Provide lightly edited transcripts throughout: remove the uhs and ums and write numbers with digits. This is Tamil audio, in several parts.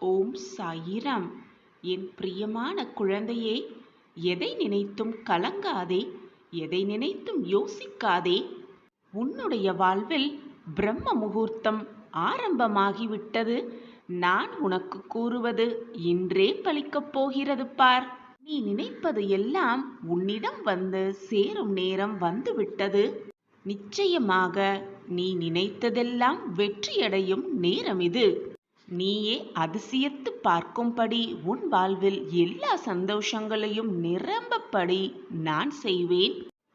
ஓம் சாயிராம். என் பிரியமான குழந்தையே, எதை நினைத்தும் கலங்காதே, எதை நினைத்தும் யோசிக்காதே. உன்னுடைய வாழ்வில் பிரம்ம முகூர்த்தம் ஆரம்பமாகிவிட்டது. நான் உனக்கு கூறுவது இன்றே பலிக்கப் போகிறது பார். நீ நினைப்பது எல்லாம் உன்னிடம் வந்து சேரும் நேரம் வந்துவிட்டது. நிச்சயமாக நீ நினைத்ததெல்லாம் வெற்றியடையும் நேரம் இது. நீயே அதிசயித்து பார்க்கும்படி உன் வாழ்வில் எல்லா சந்தோஷங்களையும் நிரம்பப்படி நான் செய்வேன்.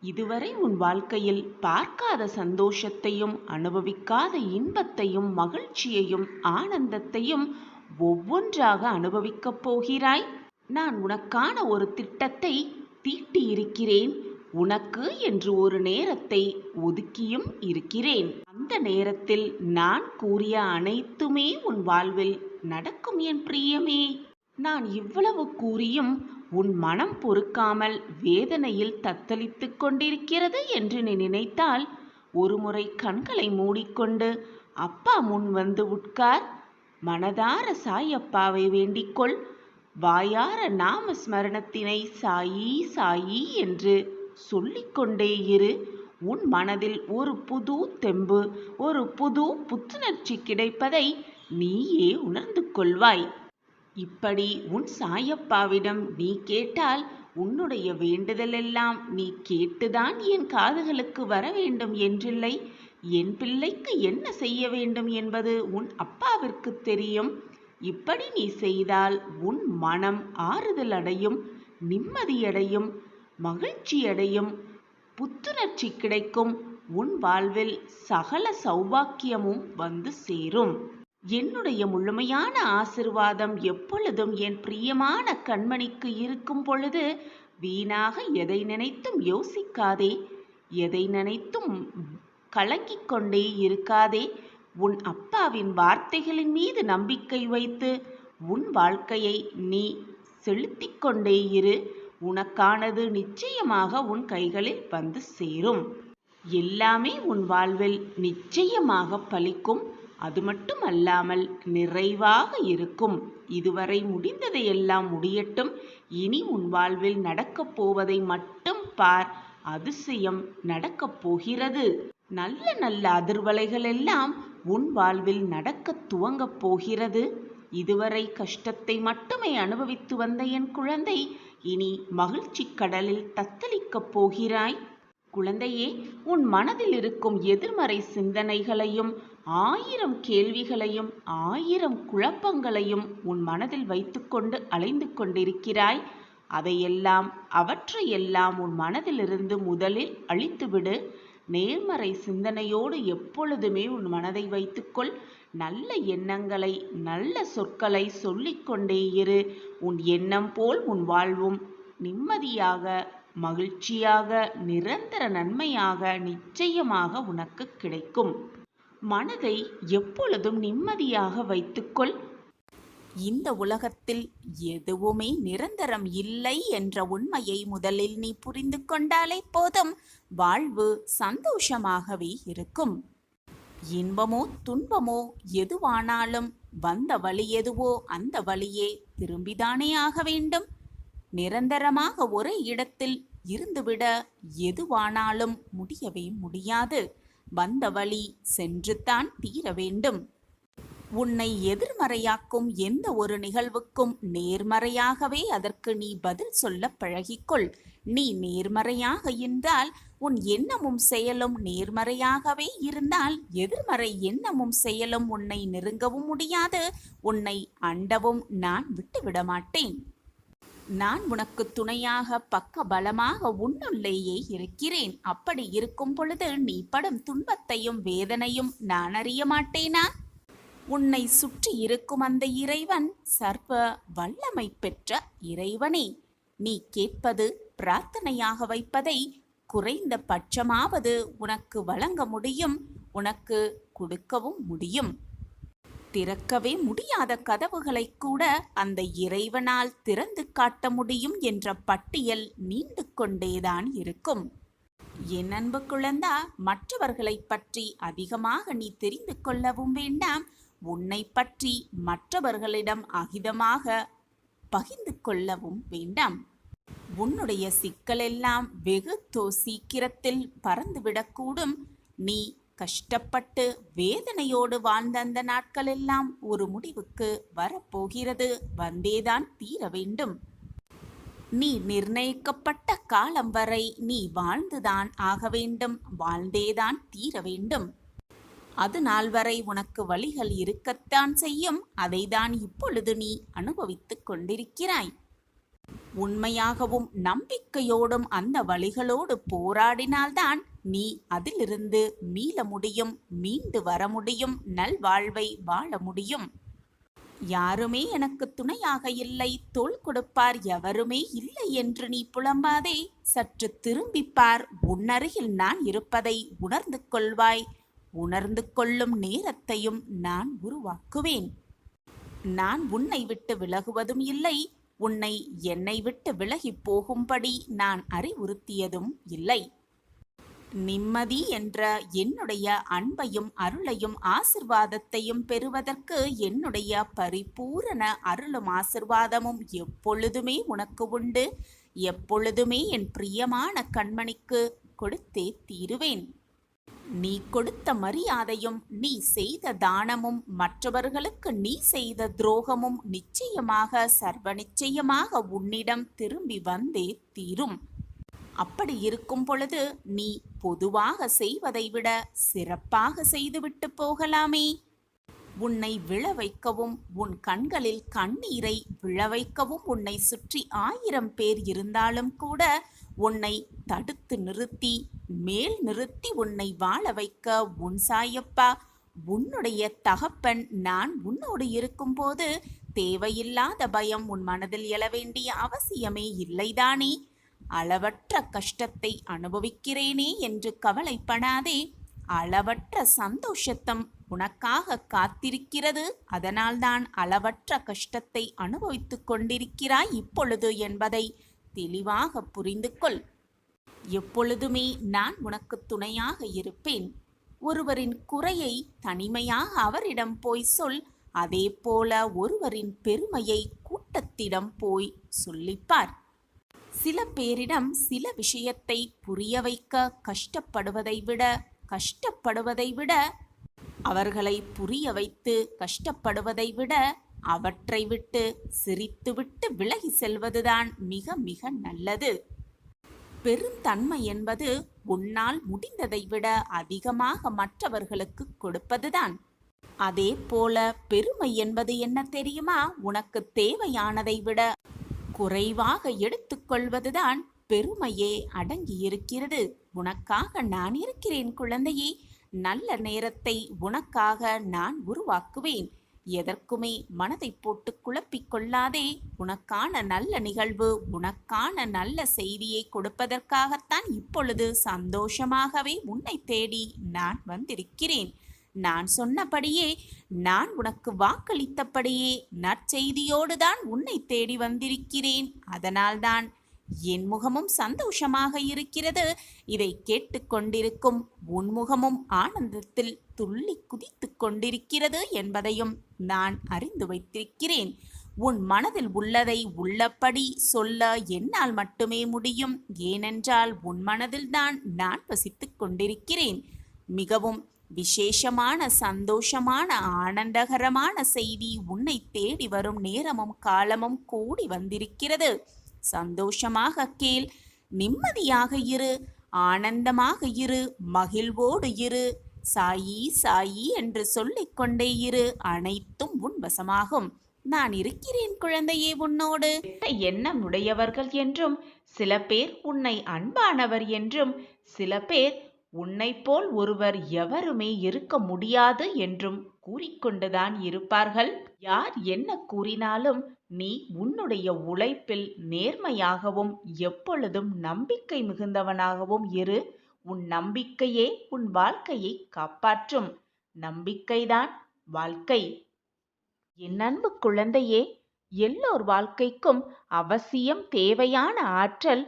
இதுவரை உன் வாழ்க்கையில் பார்க்காத சந்தோஷத்தையும் அனுபவிக்காத இன்பத்தையும் மகிழ்ச்சியையும் ஆனந்தத்தையும் ஒவ்வொன்றாக அனுபவிக்கப் போகிறாய். நான் உனக்கான ஒரு திட்டத்தை தீட்டியிருக்கிறேன். உனக்கு என்று ஒரு நேரத்தை ஒதுக்கியும் இருக்கிறேன். அந்த நேரத்தில் நான் கூறிய அனைத்துமே உன் வாழ்வில் நடக்கும் என் பிரியமே. நான் இவ்வளவு கூறியும் உன் மனம் பொறுக்காமல் வேதனையில் தத்தளித்துக் கொண்டிருக்கிறது என்று நீ நினைத்தால் ஒருமுறை கண்களை மூடிக்கொண்டு அப்பா முன் வந்து உட்கார். மனதார சாயப்பாவை வேண்டிக்கொள். வாயார நாம ஸ்மரணத்தினை சாயி சாயி என்று சொல்லிக்கொண்டே இரு. உன் மனதில் ஒரு புது தெம்பு, ஒரு புது புத்துணர்ச்சி கிடைப்பதை நீயே உணர்ந்து கொள்வாய். இப்படி உன் சாயப்பாவிடம் நீ கேட்டால் உன்னுடைய வேண்டுதலெல்லாம் நீ கேட்டுதான் என் காதுகளுக்கு வர வேண்டும் என்றில்லை. என் பிள்ளைக்கு என்ன செய்ய வேண்டும் என்பது உன் அப்பாவிற்கு தெரியும். இப்படி நீ செய்தால் உன் மனம் ஆறுதல் அடையும், நிம்மதியடையும், மகிழ்ச்சியடையும், புத்துணர்ச்சி கிடைக்கும். உன் வாழ்வில் சகல சௌபாக்கியமும் வந்து சேரும். என்னுடைய முழுமையான ஆசிர்வாதம் எப்பொழுதும் என் பிரியமான கண்மணிக்கு இருக்கும் பொழுது வீணாக எதை நினைத்தும் யோசிக்காதே, எதை நினைத்தும் கலங்கிக் கொண்டே இருக்காதே. உன் அப்பாவின் வார்த்தைகளின் மீது நம்பிக்கை வைத்து உன் வாழ்க்கையை நீ செலுத்திக் கொண்டே இரு. உனக்கானது நிச்சயமாக உன் கைகளில் வந்து சேரும். எல்லாமே உன் வாழ்வில் நிச்சயமாக பலிக்கும். அது மட்டும் அல்லாமல் நிறைவாக இருக்கும். இதுவரை முடிந்ததையெல்லாம் முடியட்டும். இனி உன் வாழ்வில் நடக்கப் போவதை மட்டும் பார். அதிசயம் நடக்கப் போகிறது. நல்ல நல்ல அதிர்வலைகள் எல்லாம் உன் வாழ்வில் நடக்க துவங்கப் போகிறது. இதுவரை கஷ்டத்தை மட்டுமே அனுபவித்து வந்த என் குழந்தை இனி மகிழ்ச்சி கடலில் தத்தளிக்கப் போகிறாய். குழந்தையே, உன் மனதில் இருக்கும் எதிர்மறை சிந்தனைகளையும் 1000 கேள்விகளையும் 1000 குழப்பங்களையும் உன் மனதில் வைத்துக்கொண்டு அலைந்து கொண்டிருக்கிறாய். அவற்றையெல்லாம் உன் மனதிலிருந்து முதலில் அழித்துவிடு. நேர்மறை சிந்தனையோடு எப்பொழுதுமே உன் மனதை வைத்துக்கொள். நல்ல எண்ணங்களை, நல்ல சொற்களை சொல்லிக்கொண்டே இரு. உன் எண்ணம் போல் உன் வாழ்வும் நிம்மதியாக, மகிழ்ச்சியாக, நிரந்தர நன்மையாக நிச்சயமாக உனக்கு கிடைக்கும். மனதை எப்பொழுதும் நிம்மதியாக வைத்துக்கொள். இந்த உலகத்தில் எதுவுமே நிரந்தரம் இல்லை என்ற உண்மையை முதலில் நீ புரிந்து கொண்டாலே போதும். வாழ்வு சந்தோஷமாகவே இருக்கும். இன்பமோ துன்பமோ எதுவானாலும் வந்த வழி எதுவோ அந்த வழியே திரும்பிதானே ஆக வேண்டும். நிரந்தரமாக ஒரே இடத்தில் இருந்துவிட எதுவானாலும் முடியவே முடியாது. வந்த வழி சென்றுத்தான் தீர வேண்டும். உன்னை எதிர்மறையாக்கும் எந்த ஒரு நிகழ்வுக்கும் நேர்மறையாகவே அதற்கு நீ பதில் சொல்ல பழகிக்கொள். நீ நேர்மறையாக இருந்தால் உன் எண்ணமும் செயலும் நேர்மறையாகவே இருந்தால் எதிர்மறை எண்ணமும் செயலும் உன்னை நெருங்கவும் முடியாது, உன்னை அண்டவும் நான் விட்டுவிட மாட்டேன். நான் உனக்கு துணையாக பக்க பலமாக உன்னுள்ளேயே இருக்கிறேன். அப்படி இருக்கும் பொழுது நீ படும் துன்பத்தையும் வேதனையும் நான் அறிய மாட்டேனா? உன்னை சுற்றி இருக்கும் அந்த இறைவன் சர்வ வல்லமை பெற்ற இறைவனே. நீ கேட்பது பிரார்த்தனையாக வைப்பதை குறைந்த பட்சமாவது உனக்கு வழங்க முடியும், உனக்கு கொடுக்கவும் முடியும். திறக்கவே முடியாத கதவுகளை கூட அந்த இறைவனால் திறந்து காட்ட முடியும் என்ற பட்டியல் நீண்டு கொண்டேதான் இருக்கும். என் அன்பு குழந்தா, மற்றவர்களை பற்றி அதிகமாக நீ தெரிந்து கொள்ளவும் வேண்டாம். உன்னை பற்றி மற்றவர்களிடம் அகிதமாக பகிர்ந்து கொள்ளவும் வேண்டாம். உன்னுடைய சிக்கலெல்லாம் வெகு சீக்கிரத்தில் பறந்துவிடக்கூடும். நீ கஷ்டப்பட்டு வேதனையோடு வாழ்ந்த அந்த நாட்களெல்லாம் ஒரு முடிவுக்கு வரப்போகிறது, வந்தேதான் தீர வேண்டும். நீ நிர்ணயிக்கப்பட்ட காலம் வரை நீ வாழ்ந்துதான் ஆக வேண்டும், வாழ்ந்தேதான் தீர வேண்டும். அது நாள் வரை உனக்கு வழிகள் இருக்கத்தான் செய்யும். அதைதான் இப்பொழுது நீ அனுபவித்துக் கொண்டிருக்கிறாய். உண்மையாகவும் நம்பிக்கையோடும் அந்த வழிகளோடு போராடினால்தான் நீ அதிலிருந்து மீள முடியும், மீண்டு வர முடியும், நல்வாழ்வை வாழ முடியும். யாருமே எனக்கு துணையாக இல்லை, தோள் கொடுப்பார் எவருமே இல்லை என்று நீ புலம்பாதே. சற்று திரும்பிப்பார், உன்னருகில் நான் இருப்பதை உணர்ந்து கொள்வாய். உணர்ந்து கொள்ளும் நேரத்தையும் நான் உருவாக்குவேன். நான் உன்னை விட்டு விலகுவதும் இல்லை, உன்னை என்னை விட்டு விலகி போகும்படி நான் அறிவுறுத்தியதும் இல்லை. நிம்மதி என்ற என்னுடைய அன்பையும் அருளையும் ஆசிர்வாதத்தையும் பெறுவதற்கு என்னுடைய பரிபூரண அருளும் ஆசிர்வாதமும் எப்பொழுதுமே உனக்கு உண்டு. எப்பொழுதுமே என் பிரியமான கண்மணிக்கு கொடுத்தே தீருவேன். நீ கொடுத்த மரியாதையும் நீ செய்த தானமும் மற்றவர்களுக்கு நீ செய்த துரோகமும் நிச்சயமாக சர்வ நிச்சயமாக உன்னிடம் திரும்பி வந்தே தீரும். அப்படி இருக்கும் பொழுது நீ பொதுவாக செய்வதை விட சிறப்பாக செய்துவிட்டு போகலாமே. உன்னை விழ வைக்கவும் உன் கண்களில் கண்ணீரை விழ வைக்கவும் உன்னை சுற்றி 1000 பேர் இருந்தாலும் கூட உன்னை தடுத்து நிறுத்தி மேல் நிறுத்தி உன்னை வாழ வைக்க உன் சாயப்பா, உன்னுடைய தகப்பன் நான் உன்னோடு இருக்கும்போது தேவையில்லாத பயம் உன் மனதில் எழ வேண்டிய அவசியமே இல்லைதானே. அளவற்ற கஷ்டத்தை அனுபவிக்கிறேனே என்று கவலைப்படாதே. அளவற்ற சந்தோஷத்தம் உனக்காக காத்திருக்கிறது. அதனால்தான் அளவற்ற கஷ்டத்தை அனுபவித்துக் கொண்டிருக்கிறாய் இப்பொழுது என்பதை தெளிவாக புரிந்து கொள். எப்பொழுதுமே நான் உனக்கு துணையாக இருப்பேன். ஒருவரின் குறையை தனிமையாக அவரிடம் போய் சொல். அதே போல ஒருவரின் பெருமையை கூட்டத்திடம் போய் சொல்லிப்பார். சில பேரிடம் சில விஷயத்தை புரிய வைக்க கஷ்டப்படுவதை விட அவர்களை புரிய வைத்து கஷ்டப்படுவதை விட அவற்றை விட்டு சிரித்துவிட்டு விலகி செல்வதுதான் மிக மிக நல்லது. பெருந்தன்மை என்பது உன்னால் முடிந்ததை விட அதிகமாக மற்றவர்களுக்கு கொடுப்பதுதான். அதே போல பெருமை என்பது என்ன தெரியுமா? உனக்கு தேவையானதை விட குறைவாக எடுத்துக்கொள்வதுதான் பெருமையே அடங்கியிருக்கிறது. உனக்காக நான் இருக்கிறேன் குழந்தையே. நல்ல நேரத்தை உனக்காக நான் உருவாக்குவேன். எதற்குமே மனதை போட்டு குழப்பிக் கொள்ளாதே. உனக்கான நல்ல நிகழ்வு, உனக்கான நல்ல செய்தியை கொடுப்பதற்காகத்தான் இப்பொழுது சந்தோஷமாகவே உன்னை தேடி நான் வந்திருக்கிறேன். நான் சொன்னபடியே, நான் உனக்கு வாக்களித்தபடியே நற்செய்தியோடு தான் உன்னை தேடி வந்திருக்கிறேன். அதனால்தான் என் முகமும் சந்தோஷமாக இருக்கிறது. இதை கேட்டுக்கொண்டிருக்கும் உன் முகமும் ஆனந்தத்தில் துள்ளி குதித்து கொண்டிருக்கிறது என்பதையும் நான் அறிந்து வைத்திருக்கிறேன். உன் மனதில் உள்ளதை உள்ளபடி சொல்ல என்னால் மட்டுமே முடியும். ஏனென்றால் உன் மனதில்தான் நான் வசித்துக் கொண்டிருக்கிறேன். மிகவும் விசேஷமான சந்தோஷமான ஆனந்தகரமான செய்தி உன்னை தேடி வரும் நேரமும் காலமும் கூடி வந்திருக்கிறது. சந்தோஷமாக கேள், நிம்மதியாக இரு, ஆனந்தமாக இரு, மகிழ்வோடு இரு. சாயி சாயி என்று சொல்லிக்கொண்டே இரு, அனைத்தும் உன் வசமாகும். நான் இருக்கிறேன் குழந்தையே உன்னோடு. எண்ணம் உடையவர்கள் என்றும், சில பேர் உன்னை அன்பானவர் என்றும், சில பேர் உன்னை போல் ஒருவர் எவருமே இருக்க முடியாது என்றும் கூறிக்கொண்டுதான் இருப்பார்கள். யார் என்ன கூறினாலும் நீ உன்னுடைய உழைப்பில் நேர்மையாகவும் எப்பொழுதும் நம்பிக்கை மிகுந்தவனாகவும் இரு. உன் நம்பிக்கையே உன் வாழ்க்கையை காப்பாற்றும். நம்பிக்கைதான் வாழ்க்கை. என் அன்பு குழந்தையே, எல்லோர் வாழ்க்கைக்கும் அவசியம் தேவையான ஆற்றல்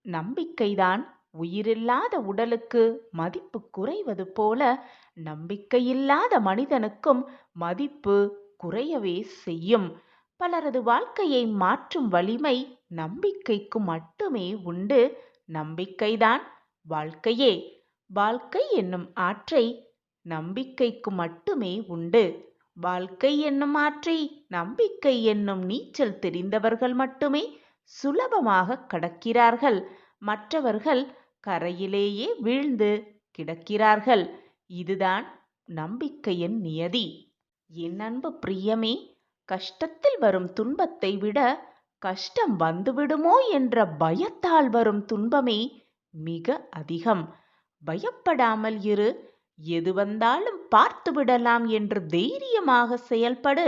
நம்பிக்கைதான் உயிரில்லாத உடலுக்கு மதிப்பு குறைவது போல நம்பிக்கையில்லாத மனிதனுக்கும் மதிப்பு குறையவே செய்யும். பலரது வாழ்க்கையை மாற்றும் வலிமை நம்பிக்கைக்கு மட்டுமே உண்டு. நம்பிக்கைதான் வாழ்க்கையே. வாழ்க்கை என்னும் ஆற்றை நம்பிக்கைக்கு மட்டுமே உண்டு. வாழ்க்கை என்னும் ஆற்றை நம்பிக்கை என்னும் நீச்சல் தெரிந்தவர்கள் மட்டுமே சுலபமாக கடக்கிறார்கள். மற்றவர்கள் கரையிலேயே வீழ்ந்து கிடக்கிறார்கள். இதுதான் நம்பிக்கையின் நியதி. என் அன்பு பிரியமே, கஷ்டத்தில் வரும் துன்பத்தை விட கஷ்டம் வந்துவிடுமோ என்ற பயத்தால் வரும் துன்பமே மிக அதிகம். பயப்படாமல் இரு. எது வந்தாலும் பார்த்து விடலாம் என்று தைரியமாக செயல்படு.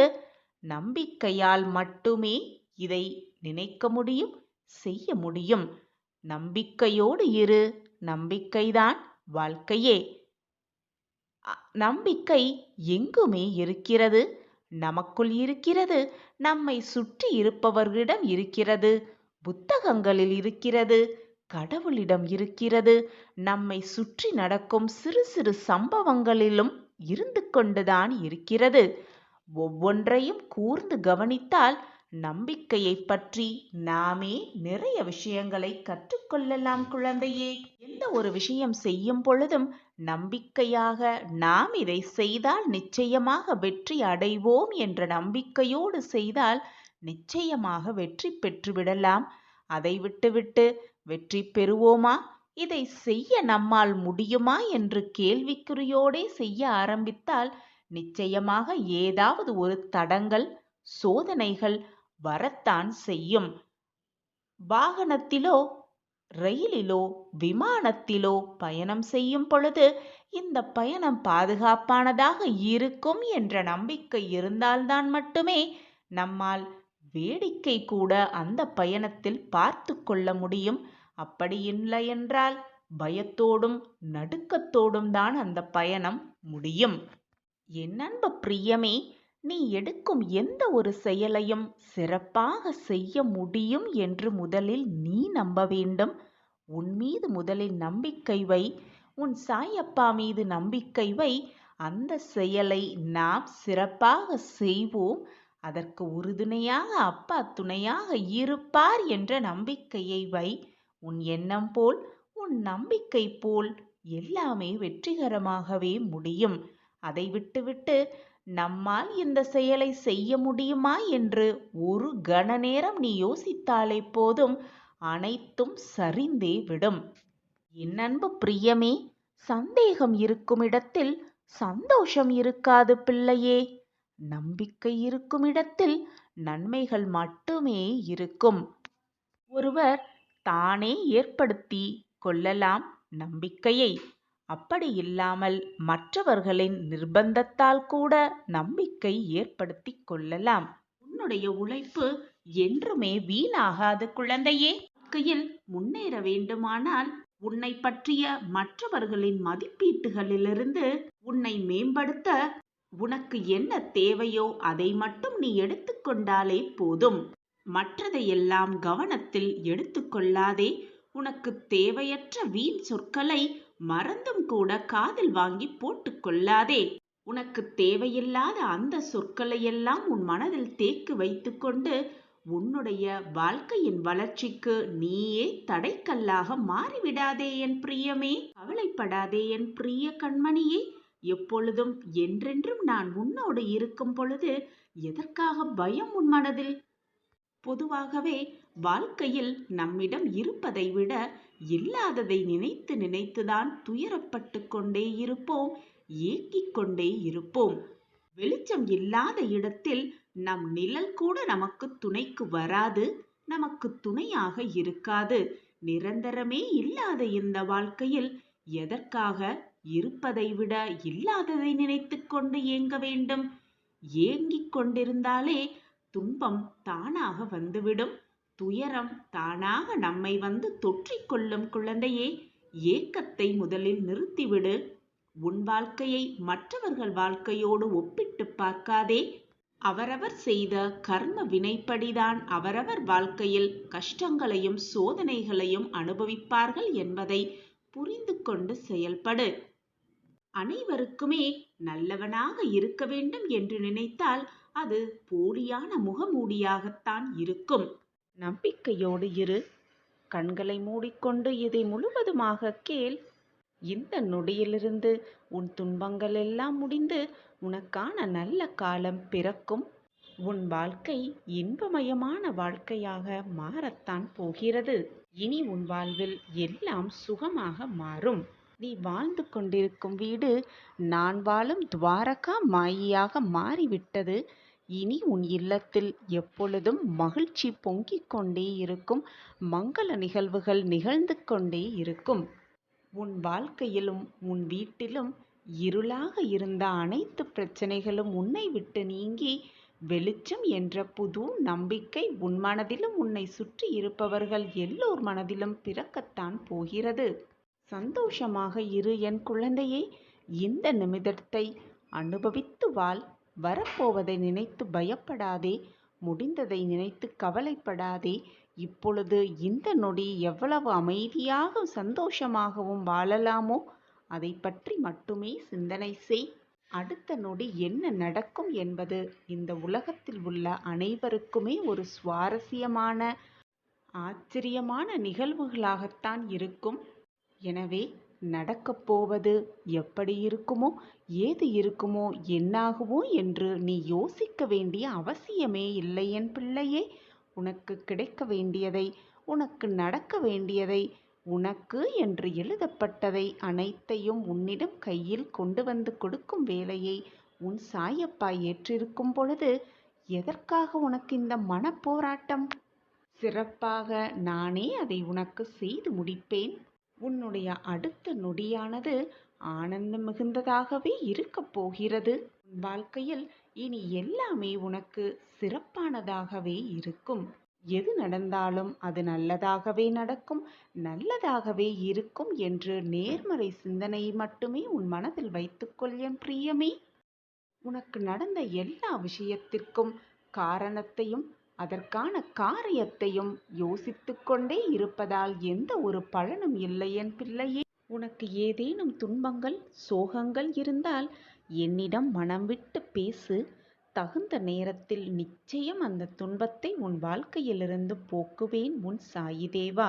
நம்பிக்கையால் மட்டுமே இதை நினைக்க முடியும், செய்ய முடியும். நம்பிக்கையோடு இரு. நம்பிக்கைதான் வாழ்க்கையே. நம்பிக்கை எங்குமே இருக்கிறது. நமக்குள் இருக்கிறது, நம்மை சுற்றி இருப்பவர்களிடம் இருக்கிறது, புத்தகங்களில் இருக்கிறது, கடவுளிடம் இருக்கிறது, நம்மை சுற்றி நடக்கும் சிறு சிறு சம்பவங்களிலும் இருந்து கொண்டுதான் இருக்கிறது. ஒவ்வொன்றையும் கூர்ந்து கவனித்தால் நம்பிக்கையை பற்றி நாமே நிறைய விஷயங்களை கற்றுக்கொள்ளலாம் குழந்தையே. எந்த ஒரு விஷயம் செய்யும் பொழுதும் நம்பிக்கையாக நாம் இதை செய்தால் நிச்சயமாக வெற்றி அடைவோம் என்ற நம்பிக்கையோடு செய்தால் நிச்சயமாக வெற்றி பெற்றுவிடலாம். அதை விட்டுவிட்டு வெற்றி பெறுவோமா, இதை செய்ய நம்மால் முடியுமா என்று கேள்விக்குறியோடே செய்ய ஆரம்பித்தால் நிச்சயமாக ஏதாவது ஒரு தடங்கள், சோதனைகள் வரத்தான் செய்யும். வாகனத்திலோ, ரயிலிலோ, விமானத்திலோ பயணம் செய்யும் பொழுது இந்த பயணம் பாதுகாப்பானதாக இருக்கும் என்ற நம்பிக்கை இருந்தால்தான் மட்டுமே நம்மால் வேடிக்கை கூட அந்த பயணத்தில் பார்த்து கொள்ள முடியும். அப்படி இல்லை என்றால் பயத்தோடும் நடுக்கத்தோடும் தான் அந்த பயணம் முடியும். என் அன்பு பிரியமே, நீ எடுக்கும் எந்த ஒரு செயலையும் சிறப்பாக செய்ய முடியும் என்று முதலில் நீ நம்ப வேண்டும். உன் மீது முதலில் நம்பிக்கை வை. உன் சாயப்பா மீது நம்பிக்கை வை. அந்த செயலை நாம் சிறப்பாக செய்வோம். அதற்கு உறுதுணையாக அப்பா துணையாக இருப்பார் என்ற நம்பிக்கையை வை. உன் எண்ணம் போல், உன் நம்பிக்கை போல் எல்லாமே வெற்றிகரமாகவே முடியும். அதை விட்டுவிட்டு நம்மால் இந்த செயலை செய்ய முடியுமா என்று ஒரு கண நேரம் நீ யோசித்தாலே போதும், அனைத்தும் சரிந்தே விடும். என் அன்பு பிரியமே, சந்தேகம் இருக்கும் இடத்தில் சந்தோஷம் இருக்காது பிள்ளையே. நம்பிக்கை இருக்கும் இடத்தில் நன்மைகள் மட்டுமே இருக்கும். ஒருவர் தானே ஏற்படுத்தி கொள்ளலாம் நம்பிக்கையை. அப்படி இல்லாமல் மற்றவர்களின் நிர்பந்தத்தால் கூட நம்பிக்கை ஏற்படுத்தி கொள்ளலாம். உன்னுடைய உழைப்பு என்றுமே வீணாகாது குழந்தையே. வாழ்க்கையில் முன்னேற வேண்டுமானால் உன்னை பற்றிய மற்றவர்களின் மதிப்பீட்டுகளிலிருந்து உன்னை மேம்படுத்த உனக்கு என்ன தேவையோ அதை மட்டும் நீ எடுத்துக்கொண்டாலே போதும். மற்றதையெல்லாம் கவனத்தில் எடுத்துக்கொள்ளாதே. உனக்கு தேவையற்ற வீண் சொற்களை மறந்தும் கூட காதில் வாங்கி போட்டுக்கொள்ளாதே. உனக்கு தேவையில்லாத அந்த சொற்களையெல்லாம் உன் மனதில் தேக்கி வைத்துக்கொண்டு உன்னுடைய வாழ்க்கையின் வளர்ச்சிக்கு நீயே தடைக்கல்லாக மாறிவிடாதே என் பிரியமே. கவலைப்படாதே என் பிரிய கண்மணியே. எப்பொழுதும் என்றென்றும் நான் உன்னோடு இருக்கும் பொழுது எதற்காக பயம் உன் மனதில்? பொதுவாகவே வாழ்க்கையில் நம்மிடம் இருப்பதை விட இல்லாததை நினைத்து நினைத்துதான் துயரப்பட்டு கொண்டே இருப்போம், ஏங்கிக் கொண்டே இருப்போம். வெளிச்சம் இல்லாத இடத்தில் நம் நிழல் கூட நமக்கு துணைக்கு வராது, நமக்கு துணையாக இருக்காது. நிரந்தரமே இல்லாத இந்த வாழ்க்கையில் எதற்காக இருப்பதை விட இல்லாததை நினைத்து கொண்டு ஏங்க வேண்டும்? ஏங்கிக் கொண்டிருந்தாலே துன்பம் தானாக வந்துவிடும். துயரம் தானாக நம்மை வந்து தொற்றிக்கொள்ளும் குழந்தையே. ஏக்கத்தை முதலில் நிறுத்திவிடு. உன் வாழ்க்கையை மற்றவர்கள் வாழ்க்கையோடு ஒப்பிட்டு பார்க்காதே. அவரவர் செய்த கர்ம வினைப்படிதான் அவரவர் வாழ்க்கையில் கஷ்டங்களையும் சோதனைகளையும் அனுபவிப்பார்கள் என்பதை புரிந்து கொண்டு செயல்படு. அனைவருக்குமே நல்லவனாக இருக்க வேண்டும் என்று நினைத்தால் அது போலியான முகமூடியாகத்தான் இருக்கும். நம்பிக்கையோடு இரு. கண்களை மூடிக்கொண்டு இதை முழுவதுமாக கேள். இந்த நொடியிலிருந்து உன் துன்பங்கள் எல்லாம் முடிந்து உனக்கான நல்ல காலம் பிறக்கும். உன் வாழ்க்கை இன்பமயமான வாழ்க்கையாக மாறத்தான் போகிறது. இனி உன் வாழ்வில் எல்லாம் சுகமாக மாறும். நீ வாழ்ந்து கொண்டிருக்கும் வீடு நான் வாழும் துவாரகா மாயியாக மாறிவிட்டது. இனி உன் இல்லத்தில் எப்பொழுதும் மகிழ்ச்சி பொங்கிக் கொண்டே இருக்கும். மங்கள நிகழ்வுகள் நிகழ்ந்து கொண்டே இருக்கும். உன் வாழ்க்கையிலும் உன் வீட்டிலும் இருளாக இருந்த அனைத்து பிரச்சனைகளும் உன்னை விட்டு நீங்கி வெளிச்சம் என்ற புது நம்பிக்கை உன் மனதிலும் உன்னை சுற்றி இருப்பவர்கள் எல்லோர் மனதிலும் பிறக்கத்தான் போகிறது. சந்தோஷமாக இரு என் குழந்தையே. இந்த நிமிடத்தை அனுபவித்து வாழ். வரப்போவதை நினைத்து பயப்படாதே. முடிந்ததை நினைத்து கவலைப்படாதே. இப்பொழுது இந்த நொடி எவ்வளவு அமைதியாக சந்தோஷமாகவும் வாழலாமோ அதை பற்றி மட்டுமே சிந்தனை செய். அடுத்த நொடி என்ன நடக்கும் என்பது இந்த உலகத்தில் உள்ள அனைவருக்குமே ஒரு சுவாரஸ்யமான ஆச்சரியமான நிகழ்வுகளாகத்தான் இருக்கும். எனவே நடக்கப் போவது எப்படி இருக்குமோ, ஏது இருக்குமோ, என்னாகுமோ என்று நீ யோசிக்க வேண்டிய அவசியமே இல்லை என் பிள்ளையே. உனக்கு கிடைக்க வேண்டியதை, உனக்கு நடக்க வேண்டியதை, உனக்கு என்று எழுதப்பட்டதை அனைத்தையும் உன்னிடம் கையில் கொண்டு வந்து கொடுக்கும் வேலையை உன் சாயப்பா ஏற்றிருக்கும் பொழுது எதற்காக உனக்கு இந்த மனப்போராட்டம்? சிறப்பாக நானே அதை உனக்கு செய்து முடிப்பேன். உன்னுடைய அடுத்த நொடியானது ஆனந்தம் மிகுந்ததாகவே இருக்கப் போகிறது. உன் வாழ்க்கையில் இனி எல்லாமே உனக்கு சிறப்பானதாகவே இருக்கும். எது நடந்தாலும் அது நல்லதாகவே நடக்கும், நல்லதாகவே இருக்கும் என்று நேர்மறை சிந்தனையை மட்டுமே உன் மனதில் வைத்துக்கொள் என் பிரியமே. உனக்கு நடந்த எல்லா விஷயத்திற்கும் காரணத்தையும் அதற்கான காரியத்தையும் யோசித்து கொண்டே இருப்பதால் எந்த ஒரு பலனும் இல்லை என் பிள்ளையே. உனக்கு ஏதேனும் துன்பங்கள் சோகங்கள் இருந்தால் என்னிடம் மனம் விட்டு பேசு. தகுந்த நேரத்தில் நிச்சயம் அந்த துன்பத்தை உன் வாழ்க்கையிலிருந்து போக்குவேன் உன் சாயி தேவா.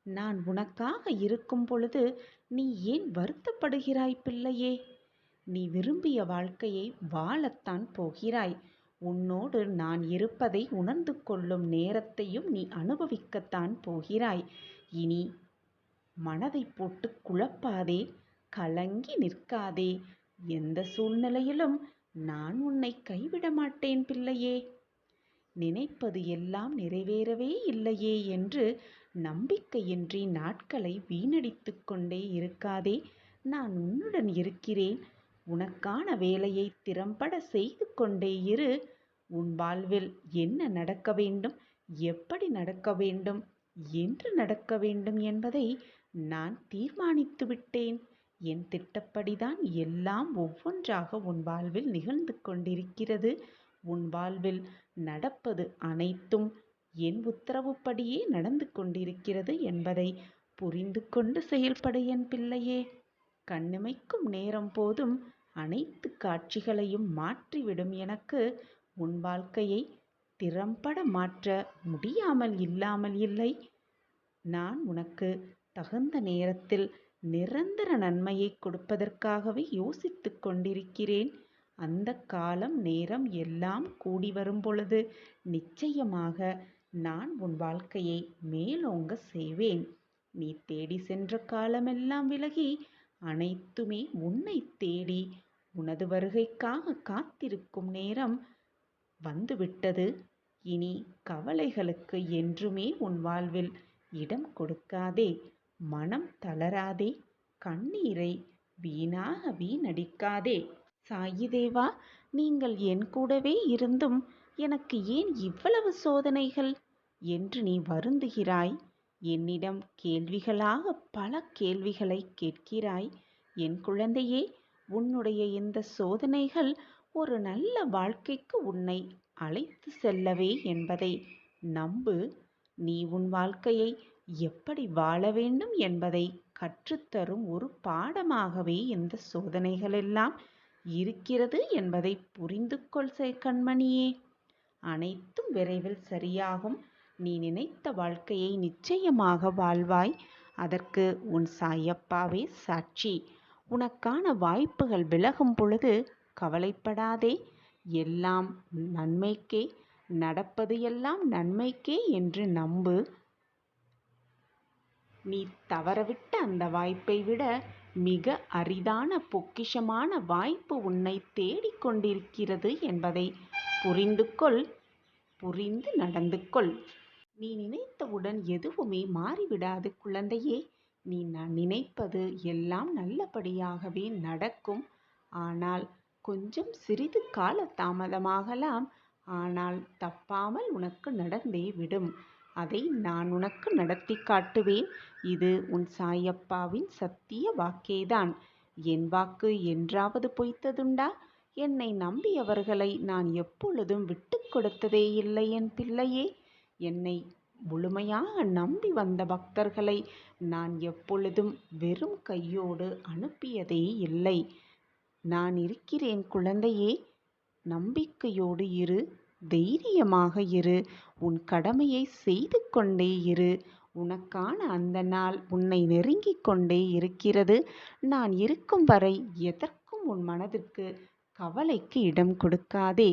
நான் உனக்காக இருக்கும் பொழுது நீ ஏன் வருத்தப்படுகிறாய் பிள்ளையே? நீ விரும்பிய வாழ்க்கையை வாழத்தான் போகிறாய். உன்னோடு நான் இருப்பதை உணர்ந்து கொள்ளும் நேரத்தையும் நீ அனுபவிக்கத்தான் போகிறாய். இனி மனதை போட்டு குழப்பாதே, கலங்கி நிற்காதே. எந்த சூழ்நிலையிலும் நான் உன்னை கைவிட மாட்டேன் பிள்ளையே. நினைப்பது எல்லாம் நிறைவேறவே இல்லையே என்று நம்பிக்கையின்றி நாட்களை வீணடித்து கொண்டே இருக்காதே. நான் உன்னுடன் இருக்கிறேன். உனக்கான வேலையை திறம்பட செய்து கொண்டே இரு. உன் வாழ்வில் என்ன நடக்க வேண்டும், எப்படி நடக்க வேண்டும், என்று நடக்க வேண்டும் என்பதை நான் தீர்மானித்து விட்டேன். என் திட்டப்படிதான் எல்லாம் ஒவ்வொன்றாக உன் வாழ்வில் நிகழ்ந்து கொண்டிருக்கிறது. உன் வாழ்வில் நடப்பது அனைத்தும் என் உத்தரவுப்படியே நடந்து கொண்டிருக்கிறது என்பதை புரிந்து கொண்டு செயல்படு என் பிள்ளையே. கண்ணிமைக்கும் நேரம் போதும் அனைத்து காட்சிகளையும் மாற்றிவிடும் எனக்கு உன் வாழ்க்கையை திறம்பட மாற்ற முடியாமல் இல்லாமல் இல்லை. நான் உனக்கு தகுந்த நேரத்தில் நிரந்தர நன்மையை கொடுப்பதற்காகவே யோசித்து கொண்டிருக்கிறேன். அந்த காலம் நேரம் எல்லாம் கூடி வரும் பொழுது நிச்சயமாக நான் உன் வாழ்க்கையை மேலோங்க செய்வேன். நீ தேடி சென்ற காலமெல்லாம் விலகி அனைத்துமே உன்னை தேடி உனது வருகைக்காக காத்திருக்கும் நேரம் வந்துவிட்டது. இனி கவலைகளுக்கு என்றுமே உன் வாழ்வில் இடம் கொடுக்காதே. மனம் தளராதே. கண்ணீரை வீணாக வீணடிக்காதே. சாயி தேவா, நீங்கள் என் கூடவே இருந்தும் எனக்கு ஏன் இவ்வளவு சோதனைகள் என்று நீ வருந்துகிறாய். என்னிடம் கேள்விகளாக பல கேள்விகளை கேட்கிறாய். என் குழந்தையே, உன்னுடைய இந்த சோதனைகள் ஒரு நல்ல வாழ்க்கைக்கு உன்னை அழைத்து செல்லவே என்பதை நம்பு. நீ உன் வாழ்க்கையை எப்படி வாழ வேண்டும் என்பதை கற்றுத்தரும் ஒரு பாடமாகவே இந்த சோதனைகளெல்லாம் இருக்கிறது என்பதை புரிந்து கொள் கண்மணியே. அனைத்தும் விரைவில் சரியாகும். நீ நினைத்த வாழ்க்கையை நிச்சயமாக வாழ்வாய். அதற்கு உன் சாயப்பாவே சாட்சி. உனக்கான வாய்ப்புகள் விலகும் பொழுது கவலைப்படாதே. எல்லாம் நன்மைக்கே, நடப்பது எல்லாம் நன்மைக்கே என்று நம்பு. நீ தவறவிட்ட அந்த வாய்ப்பை விட மிக அரிதான பொக்கிஷமான வாய்ப்பு உன்னை தேடிக்கொண்டிருக்கிறது என்பதை புரிந்து கொள். புரிந்து நடந்து கொள். நீ நினைத்தவுடன் எதுவுமே மாறிவிடாது குழந்தையே. நீ நினைப்பது எல்லாம் நல்லபடியாகவே நடக்கும். ஆனால் கொஞ்சம் சிறிது கால தாமதமாகலாம். ஆனால் தப்பாமல் உனக்கு நடந்தே விடும். அதை நான் உனக்கு நடத்தி காட்டுவேன். இது உன் சாயப்பாவின் சத்திய வாக்கேதான். என் வாக்கு என்றாவது பொய்த்ததுண்டா? என்னை நம்பியவர்களை நான் எப்பொழுதும் விட்டு கொடுத்ததே இல்லை என் பிள்ளையே. என்னை முழுமையாக நம்பி வந்த பக்தர்களை நான் எப்பொழுதும் வெறும் கையோடு அனுப்பியதே இல்லை. நான் இருக்கிறேன் குழந்தையே. நம்பிக்கையோடு இரு, தைரியமாக இரு, உன் கடமையை செய்து கொண்டே இரு. உனக்கான அந்த நாள் உன்னை நெருங்கிக் கொண்டே இருக்கிறது. நான் இருக்கும் வரை எதற்கும் உன் மனதிற்கு கவலைக்கு இடம் கொடுக்காதே.